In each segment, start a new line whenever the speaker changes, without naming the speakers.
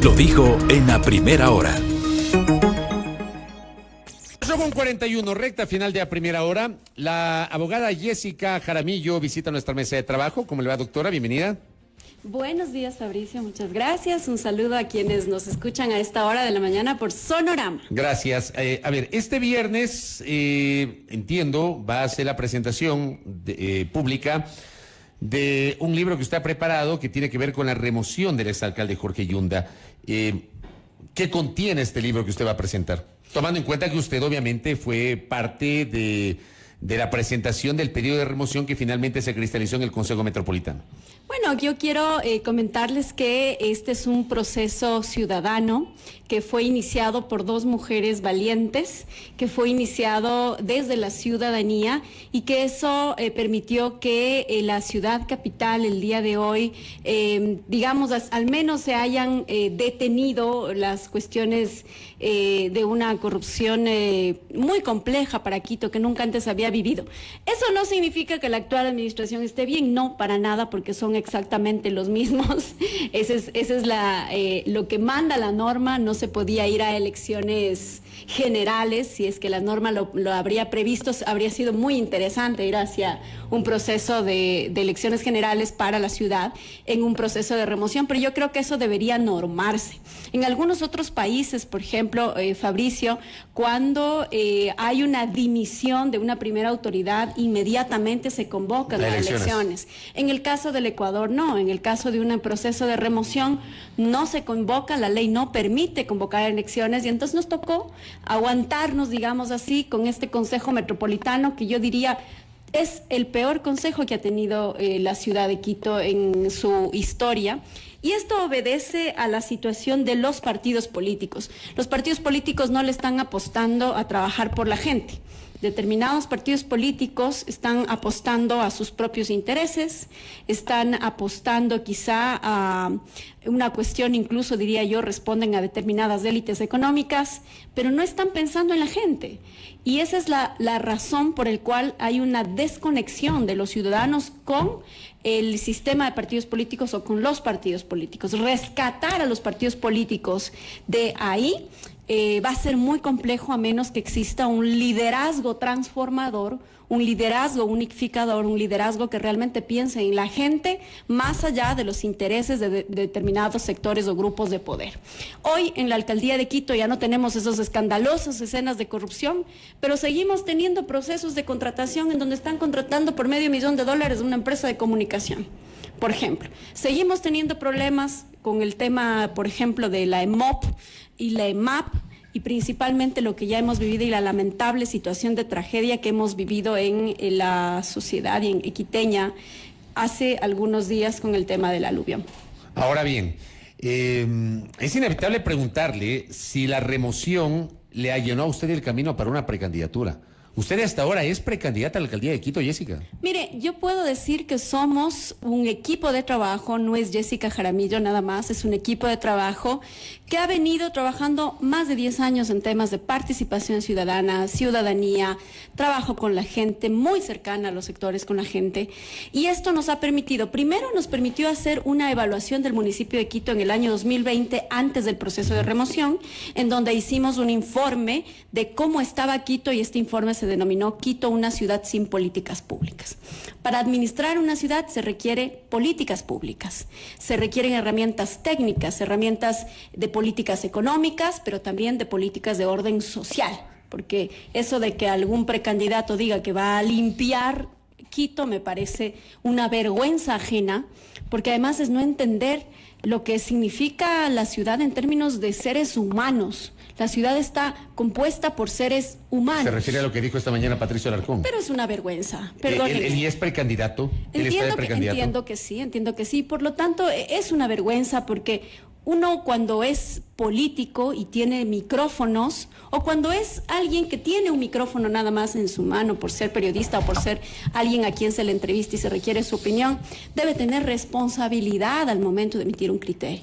Lo dijo en la primera hora.
8:41, recta final de A Primera Hora. La abogada Jessica Jaramillo visita nuestra mesa de trabajo. ¿Cómo le va, doctora? Bienvenida.
Buenos días, Fabricio, muchas gracias. Un saludo a quienes nos escuchan a esta hora de la mañana por Sonorama.
Gracias. A ver, este viernes, entiendo, va a ser la presentación pública de un libro que usted ha preparado que tiene que ver con la remoción del exalcalde Jorge Yunda. ¿Qué contiene este libro que usted va a presentar? Tomando en cuenta que usted obviamente fue parte de la presentación del pedido de remoción que finalmente se cristalizó en el Consejo Metropolitano.
Bueno, yo quiero comentarles que este es un proceso ciudadano que fue iniciado por dos mujeres valientes, que fue iniciado desde la ciudadanía y que eso permitió que la ciudad capital el día de hoy, digamos, al menos se hayan detenido las cuestiones de una corrupción muy compleja para Quito que nunca antes había vivido. Eso no significa que la actual administración esté bien, no, para nada, porque son exactamente los mismos. Ese es lo que manda la norma. No se podía ir a elecciones generales. Si es que la norma lo habría previsto, habría sido muy interesante ir hacia un proceso de elecciones generales para la ciudad en un proceso de remoción, pero yo creo que eso debería normarse. En algunos otros países, por ejemplo, Fabricio, cuando hay una dimisión de una primera autoridad, inmediatamente se convocan las elecciones. En el caso del Ecuador, no. En el caso de un proceso de remoción, no se convoca, la ley no permite convocar elecciones, y entonces nos tocó aguantarnos, digamos así, con este Consejo Metropolitano, que yo diría es el peor consejo que ha tenido la ciudad de Quito en su historia. Y esto obedece a la situación de los partidos políticos. Los partidos políticos no le están apostando a trabajar por la gente. Determinados partidos políticos están apostando a sus propios intereses, están apostando quizá a una cuestión, incluso diría yo, responden a determinadas élites económicas, pero no están pensando en la gente. Y esa es la razón por la cual hay una desconexión de los ciudadanos con el sistema de partidos políticos o con los partidos políticos. Rescatar a los partidos políticos de ahí va a ser muy complejo a menos que exista un liderazgo transformador, un liderazgo unificador, un liderazgo que realmente piense en la gente más allá de los intereses de determinados sectores o grupos de poder. Hoy en la alcaldía de Quito ya no tenemos esas escandalosas escenas de corrupción, pero seguimos teniendo procesos de contratación en donde están contratando por $500,000 una empresa de comunicación. Por ejemplo, seguimos teniendo problemas con el tema, por ejemplo, de la EMOP y la EMAP, y principalmente lo que ya hemos vivido y la lamentable situación de tragedia que hemos vivido en la sociedad y en quiteña hace algunos días con el tema del aluvión.
Ahora bien, es inevitable preguntarle si la remoción le allanó a usted el camino para una precandidatura. ¿Usted hasta ahora es precandidata a la alcaldía de Quito, Jessica?
Mire, yo puedo decir que somos un equipo de trabajo, no es Jessica Jaramillo nada más, es un equipo de trabajo que ha venido trabajando más de 10 años en temas de participación ciudadana, ciudadanía, trabajo con la gente, muy cercana a los sectores con la gente. Y esto nos ha permitido, primero nos permitió hacer una evaluación del municipio de Quito en el año 2020, antes del proceso de remoción, en donde hicimos un informe de cómo estaba Quito, y este informe se denominó Quito, una ciudad sin políticas públicas. Para administrar una ciudad se requiere políticas públicas, se requieren herramientas técnicas, herramientas de políticas económicas, pero también de políticas de orden social, porque eso de que algún precandidato diga que va a limpiar Quito me parece una vergüenza ajena, porque además es no entender lo que significa la ciudad en términos de seres humanos. La ciudad está compuesta por seres humanos.
Se refiere a lo que dijo esta mañana Patricio Alarcón.
Pero es una vergüenza, perdóneme.
¿Él es precandidato? ¿Él está de precandidato?
Entiendo que sí. Por lo tanto, es una vergüenza porque uno cuando es político y tiene micrófonos, o cuando es alguien que tiene un micrófono nada más en su mano por ser periodista o por ser alguien a quien se le entrevista y se requiere su opinión, debe tener responsabilidad al momento de emitir un criterio.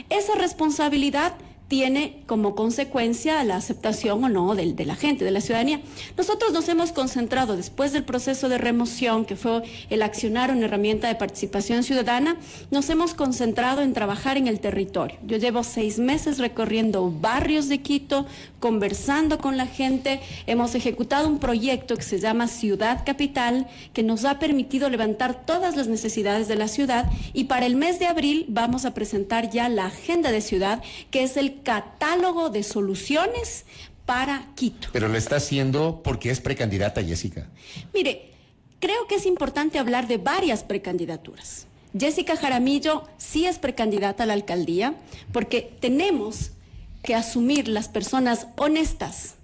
Esa responsabilidad tiene como consecuencia la aceptación o no de la gente, de la ciudadanía. Nosotros nos hemos concentrado, después del proceso de remoción, que fue el accionar una herramienta de participación ciudadana, nos hemos concentrado en trabajar en el territorio. Yo llevo 6 meses recorriendo barrios de Quito, conversando con la gente. Hemos ejecutado un proyecto que se llama Ciudad Capital, que nos ha permitido levantar todas las necesidades de la ciudad, y para el mes de abril vamos a presentar ya la agenda de ciudad, que es el catálogo de soluciones para Quito.
Pero lo está haciendo porque es precandidata, Jessica.
Mire, creo que es importante hablar de varias precandidaturas. Jessica Jaramillo sí es precandidata a la alcaldía porque tenemos que asumir las personas honestas,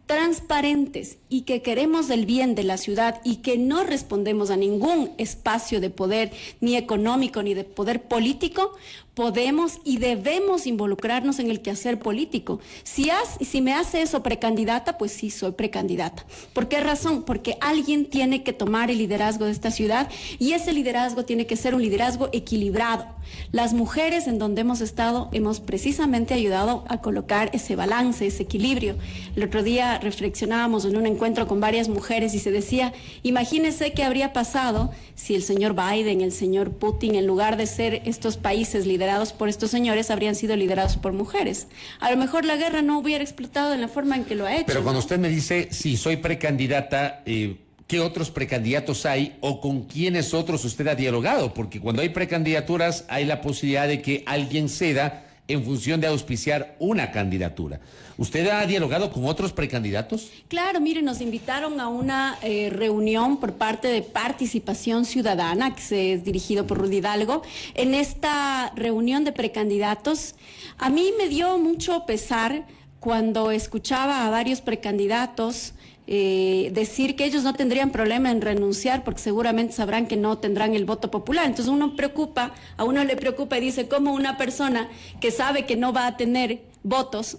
transparentes y que queremos el bien de la ciudad y que no respondemos a ningún espacio de poder, ni económico ni de poder político. Podemos y debemos involucrarnos en el quehacer político. Si me hace eso precandidata, pues sí, soy precandidata. ¿Por qué razón? Porque alguien tiene que tomar el liderazgo de esta ciudad, y ese liderazgo tiene que ser un liderazgo equilibrado. Las mujeres en donde hemos estado hemos precisamente ayudado a colocar ese balance, ese equilibrio. El otro día reflexionábamos en un encuentro con varias mujeres y se decía, imagínense qué habría pasado si el señor Biden, el señor Putin, en lugar de ser estos países liderados por estos señores, habrían sido liderados por mujeres. A lo mejor la guerra no hubiera explotado en la forma en que lo ha hecho.
Pero cuando
¿no?
usted me dice, sí, soy precandidata, ¿qué otros precandidatos hay o con quiénes otros usted ha dialogado? Porque cuando hay precandidaturas hay la posibilidad de que alguien ceda en función de auspiciar una candidatura. ¿Usted ha dialogado con otros precandidatos?
Claro, mire, nos invitaron a una reunión por parte de Participación Ciudadana, que se es dirigido por Rudy Hidalgo. En esta reunión de precandidatos, a mí me dio mucho pesar cuando escuchaba a varios precandidatos decir que ellos no tendrían problema en renunciar porque seguramente sabrán que no tendrán el voto popular. Entonces a uno le preocupa y dice, ¿cómo una persona que sabe que no va a tener votos,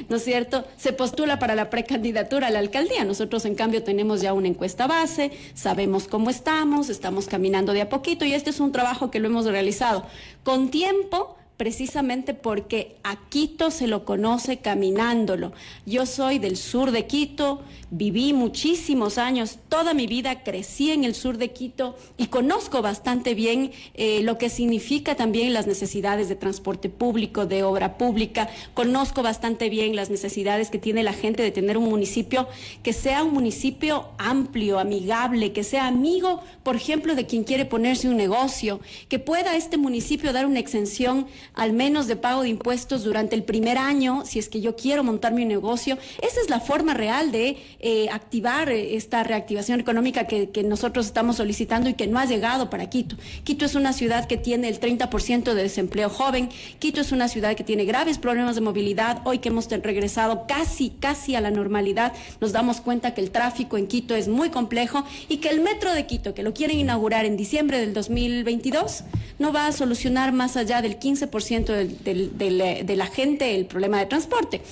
¿no es cierto?, se postula para la precandidatura a la alcaldía? Nosotros, en cambio, tenemos ya una encuesta base, sabemos cómo estamos caminando de a poquito, y este es un trabajo que lo hemos realizado con tiempo, precisamente porque a Quito se lo conoce caminándolo. Yo soy del sur de Quito, viví muchísimos años, toda mi vida crecí en el sur de Quito y conozco bastante bien lo que significa también las necesidades de transporte público, de obra pública. Conozco bastante bien las necesidades que tiene la gente de tener un municipio que sea un municipio amplio, amigable, que sea amigo, por ejemplo, de quien quiere ponerse un negocio, que pueda este municipio dar una exención al menos de pago de impuestos durante el primer año, si es que yo quiero montar mi negocio. Esa es la forma real de activar esta reactivación económica que nosotros estamos solicitando y que no ha llegado para Quito. Quito es una ciudad que tiene el 30% de desempleo joven. Quito es una ciudad que tiene graves problemas de movilidad. Hoy que hemos regresado casi a la normalidad, nos damos cuenta que el tráfico en Quito es muy complejo y que el metro de Quito, que lo quieren inaugurar en diciembre del 2022, no va a solucionar más allá del 15% de la gente el problema de transporte.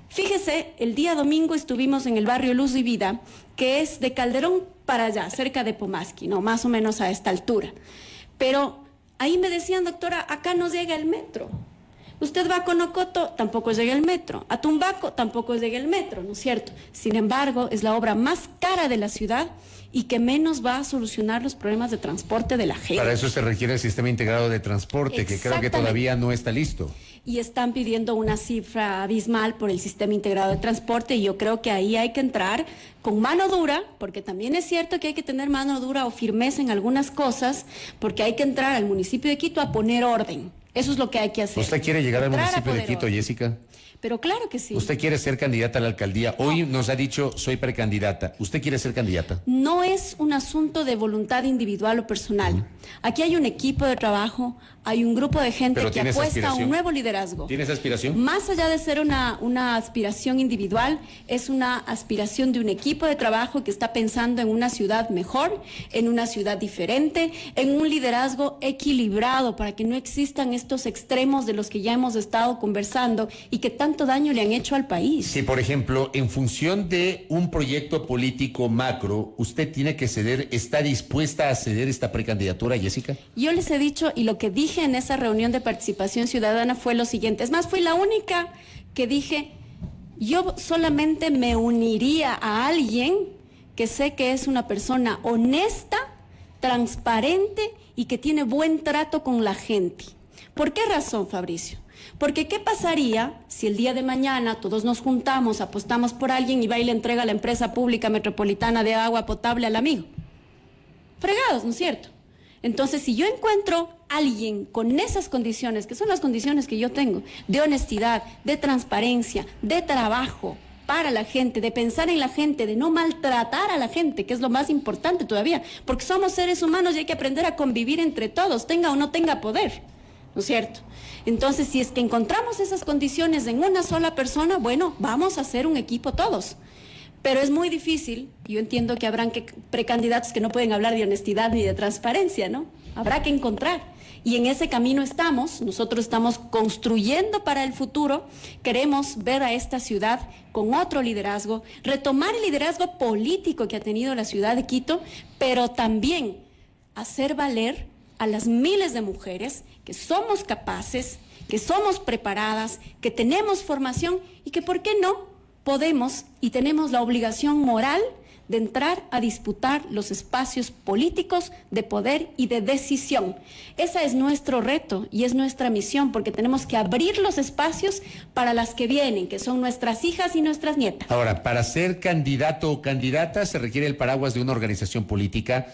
Fíjese, el día domingo estuvimos en el barrio Luz y Vida, que es de Calderón para allá, cerca de Pomasqui, ¿no?, más o menos a esta altura. Pero ahí me decían, doctora, acá no llega el metro. Usted va a Conocoto, tampoco llega el metro. A Tumbaco, tampoco llega el metro, ¿no es cierto? Sin embargo, es la obra más cara de la ciudad y que menos va a solucionar los problemas de transporte de la gente.
Para eso se requiere el sistema integrado de transporte, que creo que todavía no está listo.
Y están pidiendo una cifra abismal por el sistema integrado de transporte, y yo creo que ahí hay que entrar con mano dura, porque también es cierto que hay que tener mano dura o firmeza en algunas cosas, porque hay que entrar al municipio de Quito a poner orden. Eso es lo que hay que hacer.
¿Usted quiere llegar al municipio de Quito, Jessica?
Pero claro que sí.
¿Usted quiere ser candidata a la alcaldía? Hoy nos ha dicho, soy precandidata. ¿Usted quiere ser candidata?
No es un asunto de voluntad individual o personal. Aquí hay un equipo de trabajo, hay un grupo de gente que apuesta a un nuevo liderazgo.
¿Tienes aspiración? Más
allá de ser una aspiración individual, es una aspiración de un equipo de trabajo que está pensando en una ciudad mejor, en una ciudad diferente, en un liderazgo equilibrado para que no existan estos extremos de los que ya hemos estado conversando y que tanto daño le han hecho al país.
Si, por ejemplo, en función de un proyecto político macro, usted tiene que ceder, ¿está dispuesta a ceder esta precandidatura, Jessica?
Yo les he dicho, y lo que dije en esa reunión de participación ciudadana fue lo siguiente. Es más, fui la única que dije, yo solamente me uniría a alguien que sé que es una persona honesta, transparente y que tiene buen trato con la gente. ¿Por qué razón, Fabricio? Porque ¿qué pasaría si el día de mañana todos nos juntamos, apostamos por alguien y va y le entrega a la empresa pública metropolitana de agua potable al amigo? Fregados, ¿no es cierto? Entonces, si yo encuentro a alguien con esas condiciones, que son las condiciones que yo tengo, de honestidad, de transparencia, de trabajo para la gente, de pensar en la gente, de no maltratar a la gente, que es lo más importante todavía, porque somos seres humanos y hay que aprender a convivir entre todos, tenga o no tenga poder, ¿no es cierto? Entonces, si es que encontramos esas condiciones en una sola persona, bueno, vamos a hacer un equipo todos. Pero es muy difícil, yo entiendo que habrán precandidatos que no pueden hablar de honestidad ni de transparencia, ¿no? Habrá que encontrar. Y en ese camino estamos, nosotros estamos construyendo para el futuro, queremos ver a esta ciudad con otro liderazgo, retomar el liderazgo político que ha tenido la ciudad de Quito, pero también hacer valer a las miles de mujeres que somos capaces, que somos preparadas, que tenemos formación y que, ¿por qué no?, podemos y tenemos la obligación moral de entrar a disputar los espacios políticos de poder y de decisión. Ese es nuestro reto y es nuestra misión, porque tenemos que abrir los espacios para las que vienen, que son nuestras hijas y nuestras nietas.
Ahora, para ser candidato o candidata se requiere el paraguas de una organización política.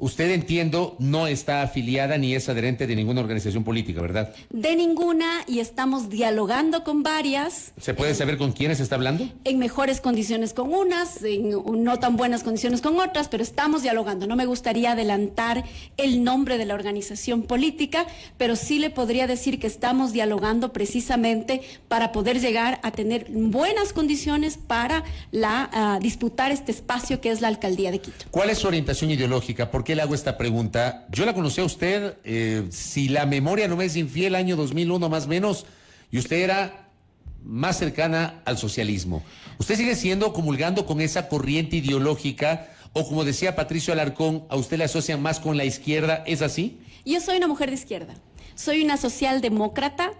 Usted, entiendo, no está afiliada ni es adherente de ninguna organización política, ¿verdad?
De ninguna, y estamos dialogando con varias.
¿Se puede saber con quiénes está hablando?
En mejores condiciones con unas, en no tan buenas condiciones con otras, pero estamos dialogando. No me gustaría adelantar el nombre de la organización política, pero sí le podría decir que estamos dialogando precisamente para poder llegar a tener buenas condiciones para disputar este espacio que es la alcaldía de Quito.
¿Cuál es su orientación ideológica? ¿Por qué le hago esta pregunta? Yo la conocí a usted, si la memoria no me es infiel, año 2001 más o menos, y usted era más cercana al socialismo. ¿Usted sigue comulgando con esa corriente ideológica o, como decía Patricio Alarcón, a usted le asocian más con la izquierda? ¿Es así?
Yo soy una mujer de izquierda, soy una socialdemócrata.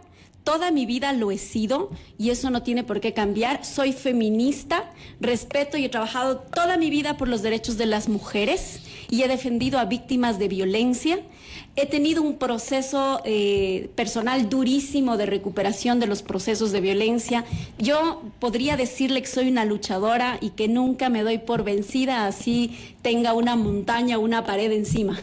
Toda mi vida lo he sido y eso no tiene por qué cambiar. Soy feminista, respeto y he trabajado toda mi vida por los derechos de las mujeres y he defendido a víctimas de violencia. He tenido un proceso personal durísimo de recuperación de los procesos de violencia. Yo podría decirle que soy una luchadora y que nunca me doy por vencida, así tenga una montaña o una pared encima.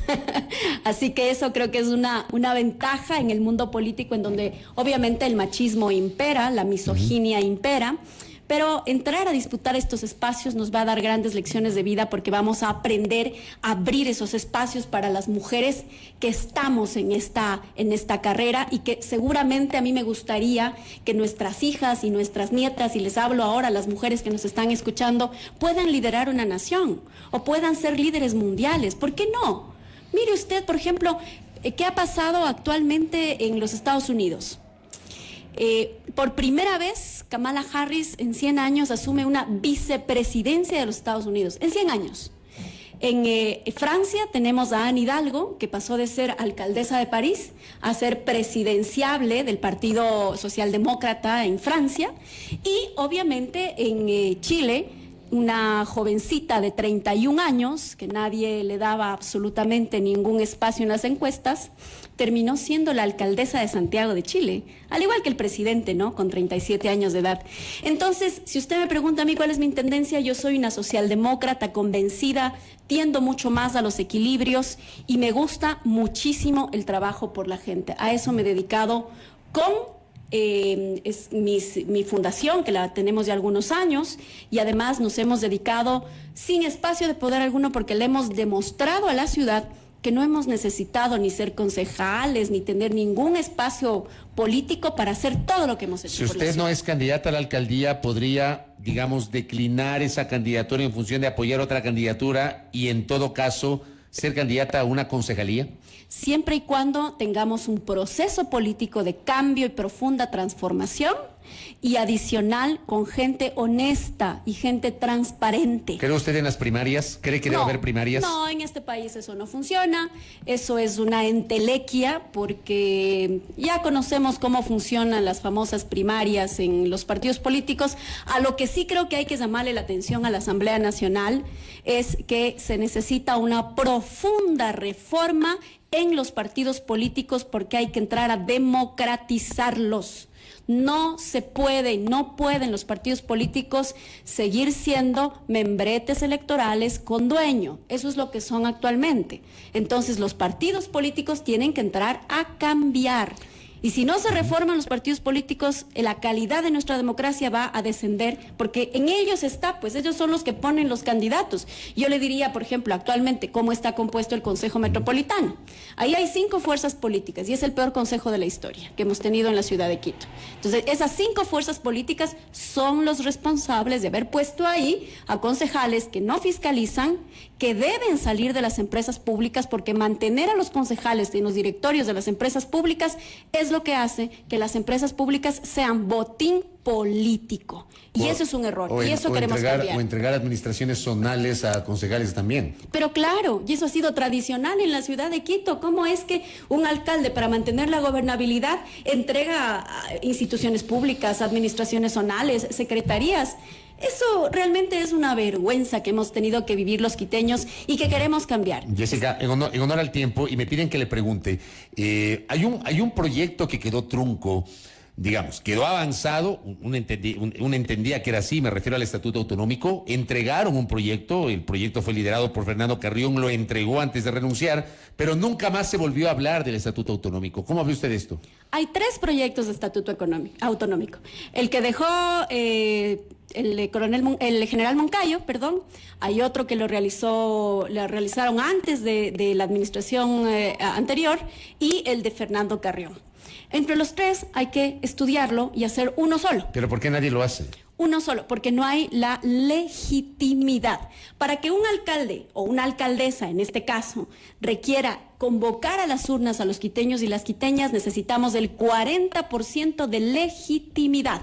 Así que eso creo que es una ventaja en el mundo político, en donde obviamente el machismo impera, la misoginia impera. Pero entrar a disputar estos espacios nos va a dar grandes lecciones de vida, porque vamos a aprender a abrir esos espacios para las mujeres que estamos en esta carrera, y que seguramente a mí me gustaría que nuestras hijas y nuestras nietas, y les hablo ahora a las mujeres que nos están escuchando, puedan liderar una nación o puedan ser líderes mundiales. ¿Por qué no? Mire usted, por ejemplo, ¿qué ha pasado actualmente en los Estados Unidos? Por primera vez, Kamala Harris en 100 años asume una vicepresidencia de los Estados Unidos, en 100 años. En Francia tenemos a Anne Hidalgo, que pasó de ser alcaldesa de París a ser presidenciable del Partido Socialdemócrata en Francia. Y obviamente en Chile, una jovencita de 31 años, que nadie le daba absolutamente ningún espacio en las encuestas, terminó siendo la alcaldesa de Santiago de Chile, al igual que el presidente, ¿no?, con 37 años de edad. Entonces, si usted me pregunta a mí cuál es mi tendencia, yo soy una socialdemócrata convencida, tiendo mucho más a los equilibrios y me gusta muchísimo el trabajo por la gente. A eso me he dedicado con es mi fundación, que la tenemos ya algunos años, y además nos hemos dedicado sin espacio de poder alguno, porque le hemos demostrado a la ciudad que no hemos necesitado ni ser concejales ni tener ningún espacio político para hacer todo lo que hemos hecho.
Si usted no es candidata a la alcaldía, podría, digamos, declinar esa candidatura en función de apoyar otra candidatura y, en todo caso, ser candidata a una concejalía?
Siempre y cuando tengamos un proceso político de cambio y profunda transformación, y adicional con gente honesta y gente transparente.
¿Cree usted en las primarias? ¿Cree que debe haber primarias?
No, en este país eso no funciona. Eso es una entelequia, porque ya conocemos cómo funcionan las famosas primarias en los partidos políticos. A lo que sí creo que hay que llamarle la atención a la Asamblea Nacional es que se necesita una profunda reforma en los partidos políticos, porque hay que entrar a democratizarlos. No se puede, no pueden los partidos políticos seguir siendo membretes electorales con dueño. Eso es lo que son actualmente. Entonces, los partidos políticos tienen que entrar a cambiar. Y si no se reforman los partidos políticos, la calidad de nuestra democracia va a descender, porque en ellos está, pues ellos son los que ponen los candidatos. Yo le diría, por ejemplo, actualmente, cómo está compuesto el Consejo Metropolitano. Ahí hay 5 fuerzas políticas y es el peor consejo de la historia que hemos tenido en la ciudad de Quito. Entonces, esas 5 fuerzas políticas son los responsables de haber puesto ahí a concejales que no fiscalizan, que deben salir de las empresas públicas, porque mantener a los concejales en los directorios de las empresas públicas es lo que hace que las empresas públicas sean botín político. Y eso es un error. Y eso queremos cambiar.
O entregar administraciones zonales a concejales también.
Pero claro, y eso ha sido tradicional en la ciudad de Quito. ¿Cómo es que un alcalde, para mantener la gobernabilidad, entrega a instituciones públicas, administraciones zonales, secretarías? Eso realmente es una vergüenza que hemos tenido que vivir los quiteños y que queremos cambiar.
Jessica, en honor al tiempo, y me piden que le pregunte, hay un proyecto que quedó trunco, digamos, quedó avanzado, uno entendía que era así, me refiero al Estatuto Autonómico, entregaron un proyecto, el proyecto fue liderado por Fernando Carrión, lo entregó antes de renunciar, pero nunca más se volvió a hablar del Estatuto Autonómico. ¿Cómo ve usted esto?
Hay 3 proyectos de Estatuto Autonómico. El que dejó el general Moncayo, hay otro que lo realizaron antes de la administración anterior, y el de Fernando Carrión. Entre los 3 hay que estudiarlo y hacer uno solo.
¿Pero por qué nadie lo hace?
Uno solo, porque no hay la legitimidad. Para que un alcalde o una alcaldesa, en este caso, requiera convocar a las urnas a los quiteños y las quiteñas, necesitamos el 40% de legitimidad,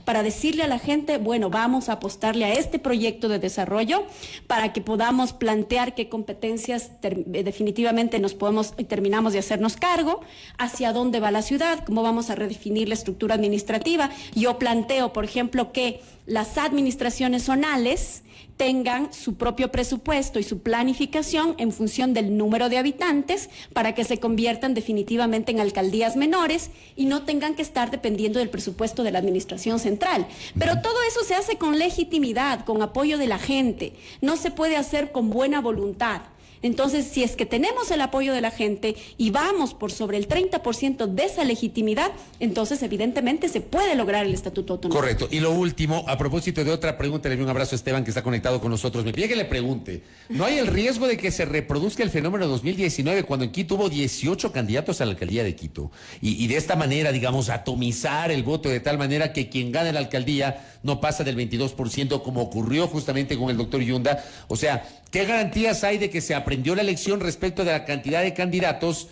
para decirle a la gente, bueno, vamos a apostarle a este proyecto de desarrollo para que podamos plantear qué competencias definitivamente nos podemos y terminamos de hacernos cargo, hacia dónde va la ciudad, cómo vamos a redefinir la estructura administrativa. Yo planteo, por ejemplo, que las administraciones zonales tengan su propio presupuesto y su planificación en función del número de habitantes, para que se conviertan definitivamente en alcaldías menores y no tengan que estar dependiendo del presupuesto de la administración central. Pero todo eso se hace con legitimidad, con apoyo de la gente. No se puede hacer con buena voluntad. Entonces, si es que tenemos el apoyo de la gente y vamos por sobre el 30% de esa legitimidad, entonces evidentemente se puede lograr el Estatuto Autonómico.
Correcto. Y lo último, a propósito de otra pregunta, le doy un abrazo a Esteban, que está conectado con nosotros. Me pide que le pregunte, ¿no hay el riesgo de que se reproduzca el fenómeno 2019, cuando en Quito hubo 18 candidatos a la alcaldía de Quito? Y de esta manera, digamos, atomizar el voto de tal manera que quien gane la alcaldía no pasa del 22%, como ocurrió justamente con el doctor Yunda. O sea, ¿qué garantías hay de que se aprendió la elección respecto de la cantidad de candidatos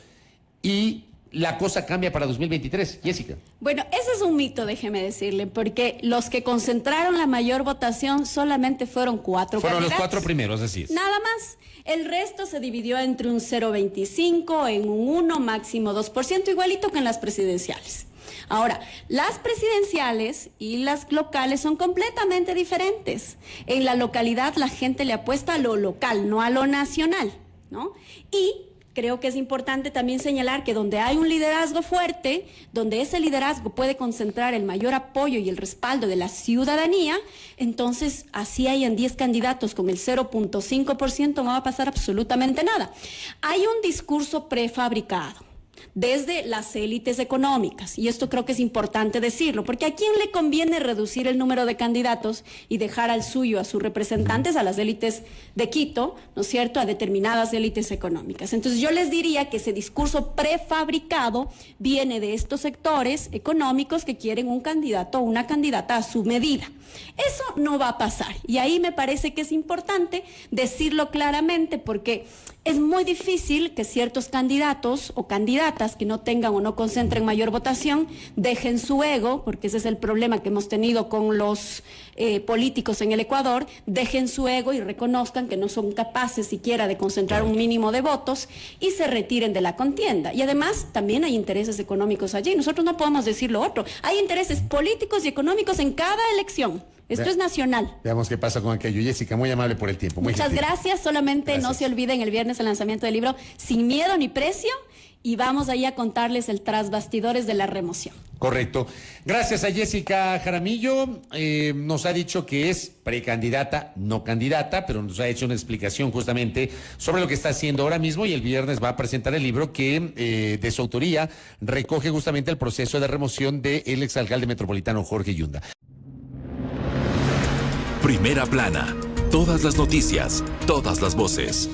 y la cosa cambia para 2023? Jessica.
Bueno, ese es un mito, déjeme decirle, porque los que concentraron la mayor votación solamente fueron 4 candidatos.
Fueron los 4 primeros, así es.
Nada más. El resto se dividió entre un 0,25, en un 1, máximo 2%, igualito que en las presidenciales. Ahora, las presidenciales y las locales son completamente diferentes. En la localidad la gente le apuesta a lo local, no a lo nacional, ¿no? Y creo que es importante también señalar que donde hay un liderazgo fuerte, donde ese liderazgo puede concentrar el mayor apoyo y el respaldo de la ciudadanía, entonces así hayan 10 candidatos con el 0,5%, no va a pasar absolutamente nada. Hay un discurso prefabricado desde las élites económicas, y esto creo que es importante decirlo, porque ¿a quién le conviene reducir el número de candidatos y dejar al suyo, a sus representantes, a las élites de Quito, ¿no es cierto?, a determinadas élites económicas? Entonces yo les diría que ese discurso prefabricado viene de estos sectores económicos que quieren un candidato o una candidata a su medida. Eso no va a pasar, y ahí me parece que es importante decirlo claramente, porque es muy difícil que ciertos candidatos o candidatas que no tengan o no concentren mayor votación dejen su ego, porque ese es el problema que hemos tenido con los políticos en el Ecuador, dejen su ego y reconozcan que no son capaces siquiera de concentrar un mínimo de votos y se retiren de la contienda. Y además también hay intereses económicos allí, nosotros no podemos decir lo otro, hay intereses políticos y económicos en cada elección. Esto es nacional.
Veamos qué pasa con aquello. Jessica, muy amable por el tiempo.
Muchas gracias. Solamente no se olviden el viernes el lanzamiento del libro Sin Miedo ni Precio y vamos ahí a contarles el tras bastidores de la remoción.
Correcto. Gracias a Jessica Jaramillo. Nos ha dicho que es precandidata, no candidata, pero nos ha hecho una explicación justamente sobre lo que está haciendo ahora mismo y el viernes va a presentar el libro que de su autoría recoge justamente el proceso de remoción del exalcalde metropolitano Jorge Yunda.
Primera plana. Todas las noticias, todas las voces.